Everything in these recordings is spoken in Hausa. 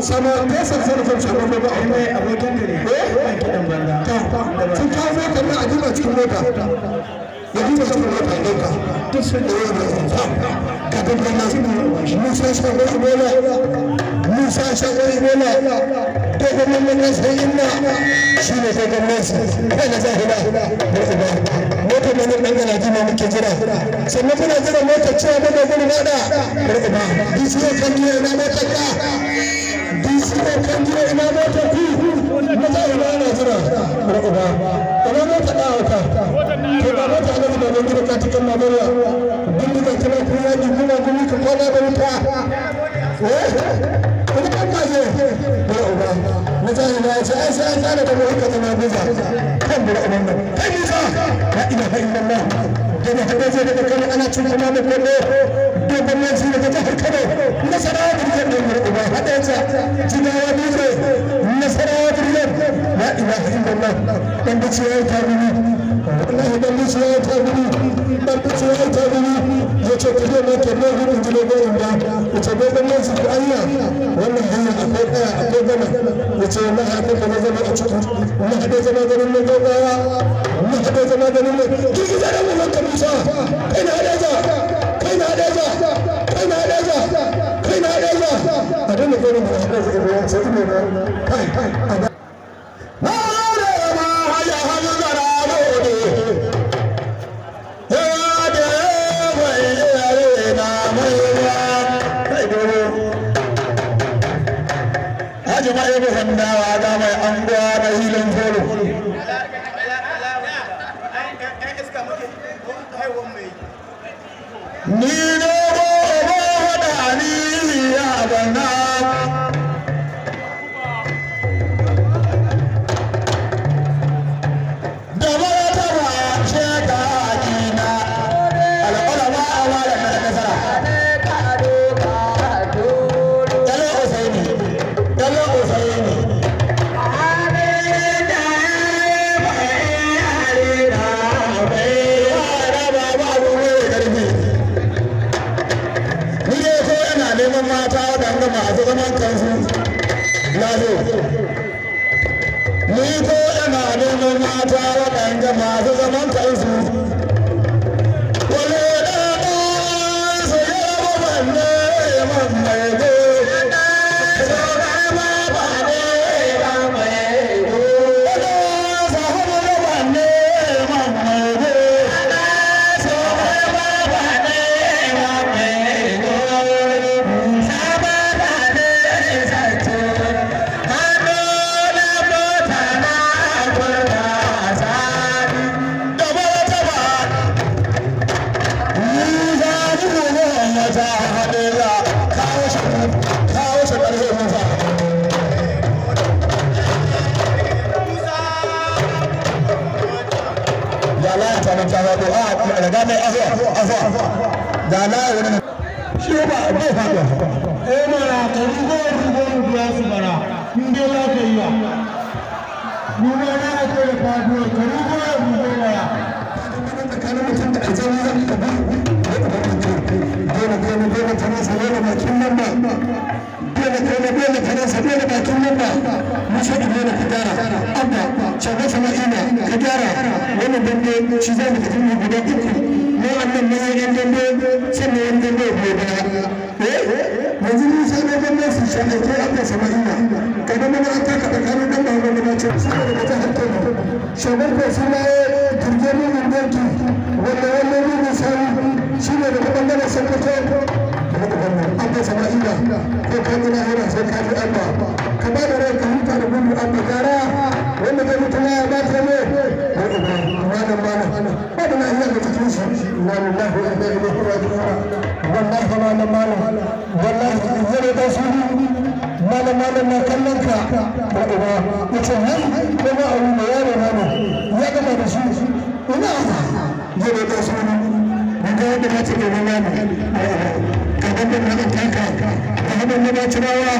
sama kasar sarrafin shagon da ba a mai abokin da ne kiɗan banda sun kawo mota na ajiyar cikin mota ya duba cikin mota ya ɗauka duk sun da wani da zan ka dangana musa shagon ibola musa shagon ibola dogon mamman sai inna shi ne dogon nesa kai na zahira motar da nan dangana jima muke jira sannan kuna jira motar cewa mana gudu nada barka disiyo kan jiya na motar ka disiyo kan jiya ina motar ku na zahira na jira barka ina motar da hauka to ba motar na da ban gida ka cikin mamariya bindiga tana kuma yaji kuma gumi ka kwana da wuta kuma kan kaje barka na zahira ya ce ai sai an tsara da mu haka zama biza kan barka nan kai biza la ilaha illallah da hada zai daga kan ana cin kuma da kullu dogon nan shi daga jihar Kano nasarawa birnin da murƙuba hada ya jigawa dutse nasarawa birnin la ilaha illallah dan da ciyayi ta gudu wallahi dan da ciyayi ta gudu dan da ciyayi ta gudu yace ku je mai kenan gudun jilo gorin da yace dogon nan shi ku Allah wannan hanya akwai kaya akwai gama yace wallahi akwai da zama a cikin wallahi hada zama garin nan dogawa wallahi hada zama garin nan kiki da mu kan Musa kai na hadaza kai na hadaza kai na hadaza kai na hadaza a dinga garin da hadaza ga ya ce ne kai na da ma haya haya gara rode ya da mai na mai kai dole haji mai bu handawa da mai anguwa da hilin folo ni ne ba da ni ya bana da ba ta ba sheka kina alƙalama awala na kasara yalo usaini mata waɗanda masu zaman kansu lazo ni ko ina neman mata waɗanda masu zaman kansu wale da su yi abubuwan ne man mai go ta wato a daga mai afuwa da na wani shi ba bai faɗo mana ka rugo biya su bara in dai za ka yi wa nuna na ake da faɗo ka rugo bara tsakanin mutum da aljani zan ka ba dole ta nasa dole bakin nan ba dole ta nasa dole bakin nan ba musa dole ka gyara abba shago sama'ina ka gyara wannan dambe shi za mu tafi guda uku mu annan ne yan dambe sannan yan dambe ko baya yanzu musa ne dambe su shago abba sama'ina ka da mana an taka tsakanin dan ba wanda ba ce su da ta hakka shago ko suna turje mu mun danki wannan rubu sai shi ne da bangaren sarkato abba sama'ila ko ka nuna hira sai ka ji abba ka ba da rai ka huta da gudu abba gara wanda zai mutu ya ba ta ne malam ba da na iya ga cikin shi inna lillahi wa inna ilaihi raji'un wallahi wallahi zai da su malam na kallon ka ko uba yace hai ko ba abu da yaro na ne ya gama da shi ina zai da su ga yadda mace ke nuna ne gaban da na taka gaban da na cirawa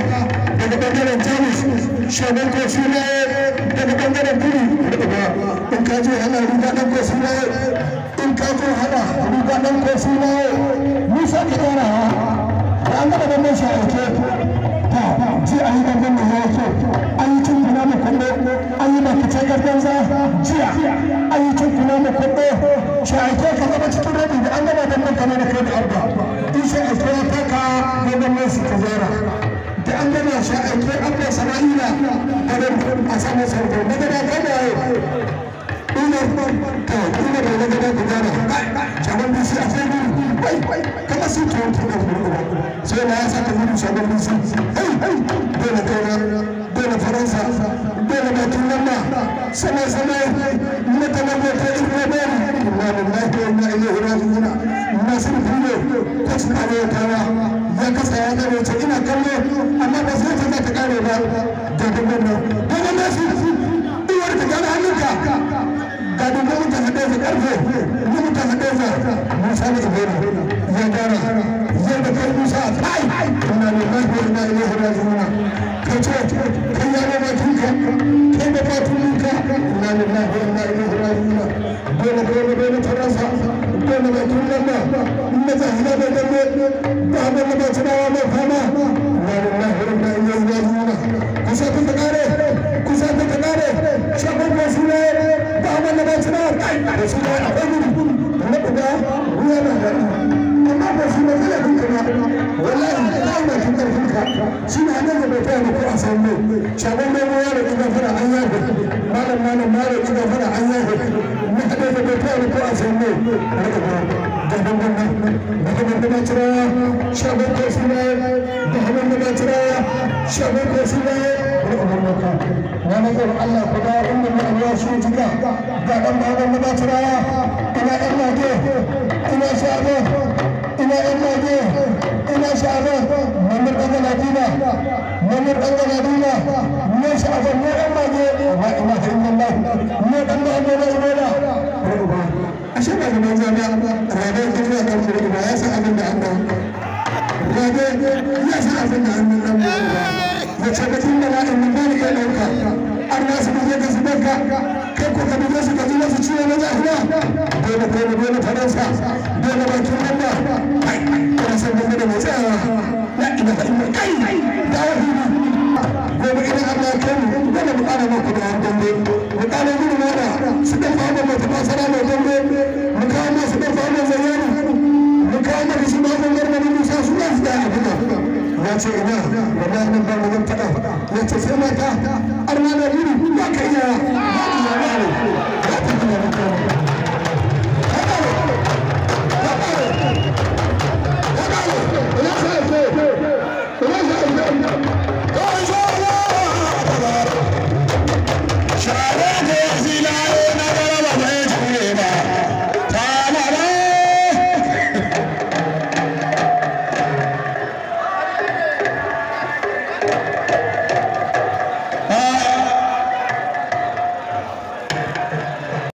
daga bangaren jamus shagon ko suna daga bangaren kudu in ka je hana riga dan ko suna in ka zo hana riga dan ko suna musa ka dora da an gaba da mai sha'ake ta ji a yi gangan da ya so an yi tun kuna mu kwallo an yi makice gargan za jiya an yi tun kuna mu kwallo sha'ake ka zama cikin rabi da an gaba da mai kamar da kai da abba in sha'ake ya taka gangan mai su ta zara da an gama sha'ake abba sama'ila kada a samu sarko magana kada ya ina ta ina da magana ku gana jaman bisi a sai kama sun tuwon tunan gurgurwa sai na ya saka gudu shagon bisi dole kauna dole faransa dole bakin lamba sama na kamar da ta ina bari inna lillahi wa inna ilaihi raji'un nasir filo kasu kare kawa ya kasa ya kare ta ina kallo amma ba sai ta ta kare ba da dole nasu uwar ta gane hannunka ga dubban ta hade da karfe mun ta hade da musa ne ibrahim ya gara ya da kai musa kai inna lillahi wa inna ilaihi raji'un kace kai ya ba tunka kai ba tunka inna lillahi wa inna ilaihi raji'un dole tarasa dole ba tunka inna zahira da dole ba ba tunawa mai fama inna lillahi wa inna ilaihi raji'un kusa ta kare shagon wasu ne ba wanda ba su na kai da su ne a ɗan gudu na buga ruwa na gani amma ba su ne zai dinka ba wallahi ya yi mafi ƙarfin ka shi ne hannun da bai taya da ko a samu shagon mai ruwa da ɗiga fara an yafe malam mara ɗiga fara an yafe na haɗe da bai taya da ko a samu na buga gaban gaban da ba cirawa shagon ko su ne da hannun da ba cirawa shagon ko su ne na nazar Allah ku da inda mai Allah shi jika ga dan baban da batiraya ina ɗan mage ina sha'aba ina ɗan mage ina sha'aba mamar ɗan galadina ne sha'aba ne ɗan mage wa ina ta inda Allah ne ɗan mage na ibola ashe ba da manzo ba rabe ta zuwa kan shirki ba ya san abin da an ga rabe ya san abin da an ga da tabbatin da la'in nan ba ni iya ɗauka an nasu da zai gasu ɗauka kai ko ka duje su ka zuwa su ciwo na zafiya dole faransa dole bakin lamba kana san gaba da mai tsayawa la ina fa ina kai da wahi gobe idan Allah ya kai mu dole mu ƙara maku da